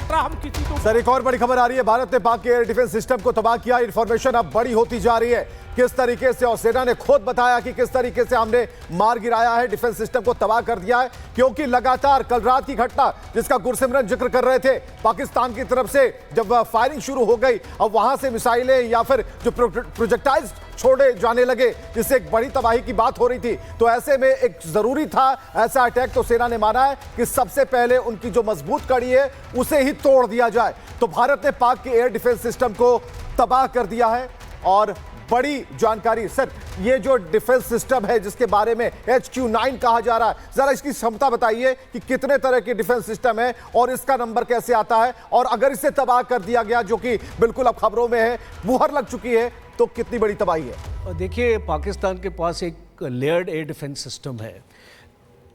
Extra हम किसी को। सर, एक और बड़ी खबर आ रही है, भारत ने पाक के एयर डिफेंस सिस्टम को तबाह किया। इंफॉर्मेशन अब बड़ी होती जा रही है किस तरीके से, और सेना ने खुद बताया कि किस तरीके से हमने मार गिराया है, डिफेंस सिस्टम को तबाह कर दिया है। क्योंकि लगातार कल रात की घटना जिसका गुरसिमरन जिक्र कर रहे थे, पाकिस्तान की तरफ से जब फायरिंग शुरू हो गई, अब वहां से मिसाइलें या फिर जो प्रोजेक्टाइल्स छोड़े जाने लगे, जिससे एक बड़ी तबाही की बात हो रही थी। तो ऐसे में एक जरूरी था ऐसा अटैक, तो सेना ने माना है कि सबसे पहले उनकी जो मजबूत कड़ी है उसे ही तोड़ दिया जाए। तो भारत ने पाक के एयर डिफेंस सिस्टम को तबाह कर दिया है। और बड़ी जानकारी सर, ये जो डिफेंस सिस्टम है जिसके बारे में HQ9 कहा जा रहा है, जरा इसकी क्षमता बताइए कि कितने तरह के डिफेंस सिस्टम है और इसका नंबर कैसे आता है, और अगर इसे तबाह कर दिया गया, जो कि बिल्कुल अब खबरों में है, मुहर लग चुकी है, तो कितनी बड़ी तबाही है। देखिए, पाकिस्तान के पास एक लेयर्ड एयर डिफेंस सिस्टम है,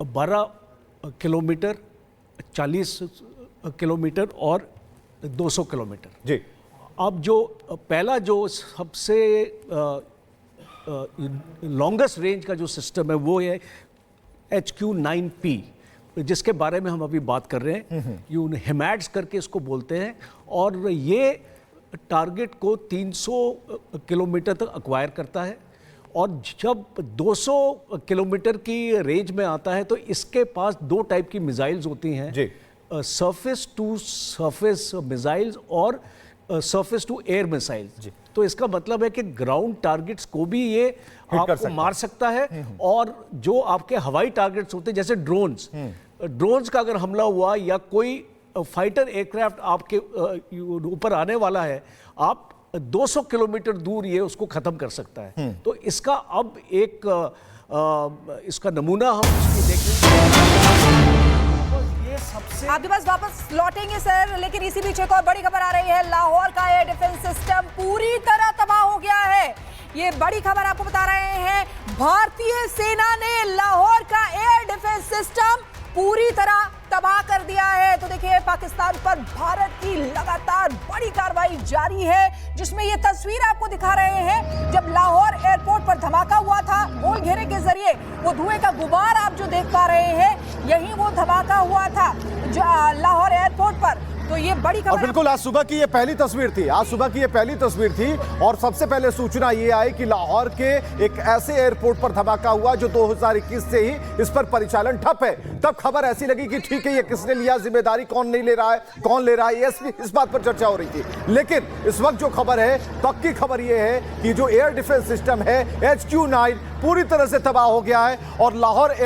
12 किलोमीटर, 40 किलोमीटर और 200 किलोमीटर जी। अब जो पहला जो सबसे लॉन्गेस्ट रेंज का जो सिस्टम है वो है HQ9P, जिसके बारे में हम अभी बात कर रहे हैं। ये हिमैड्स करके इसको बोलते हैं, और ये टारगेट को 300 किलोमीटर तक एक्वायर करता है। और जब 200 किलोमीटर की रेंज में आता है तो इसके पास दो टाइप की मिसाइल्स होती हैं, सरफेस टू सरफेस मिसाइल्स और सरफेस टू एयर मिसाइल्स। तो इसका मतलब है कि ग्राउंड टारगेट्स को भी ये आपको मार सकता है, और जो आपके हवाई टारगेट्स होते हैं जैसे ड्रोन्स का अगर हमला हुआ या कोई फाइटर एयरक्राफ्ट आपके ऊपर आने वाला है, आप 200 किलोमीटर दूर ये उसको खत्म कर सकता है। तो इसका अब एक इसका नमूना हम इसकी देखें। आपके पास वापस लौटेंगे सर, लेकिन इसी बीच एक और बड़ी खबर आ रही है। लाहौर का एयर डिफेंस सिस्टम पूरी तरह तबाह हो गया है। ये बड़ी खबर आपको बता रहे हैं, भारतीय सेना ने लाहौर का एयर डिफेंस सिस्टम पूरी तरह तबाह कर दिया है। तो देखिए, पाकिस्तान पर भारत की लगातार बड़ी कार्रवाई जारी है, जिसमें ये तस्वीर आपको दिखा रहे हैं जब लाहौर एयरपोर्ट पर धमाका हुआ था। गोल घेरे के जरिए वो धुएं का गुबार आप जो देख पा रहे हैं, यही वो धमाका हुआ था जो लाहौर एयरपोर्ट पर। तो ये बड़ी खबर, और बिल्कुल आज सुबह की ये पहली तस्वीर थी, आज सुबह की ये पहली तस्वीर थी। और सबसे पहले सूचना ये आई कि लाहौर के एक ऐसे एयरपोर्ट पर धमाका हुआ जो 2021 से ही इस पर परिचालन ठप है। तब खबर ऐसी लगी कि ठीक है, ये किसने लिया जिम्मेदारी, कौन नहीं ले रहा है, कौन ले रहा है, इस बात पर चर्चा हो रही थी। लेकिन इस वक्त जो खबर है, पक्की खबर ये है कि जो एयर डिफेंस सिस्टम है HQ9 पूरी तरह से तबाह हो गया है। और लाहौर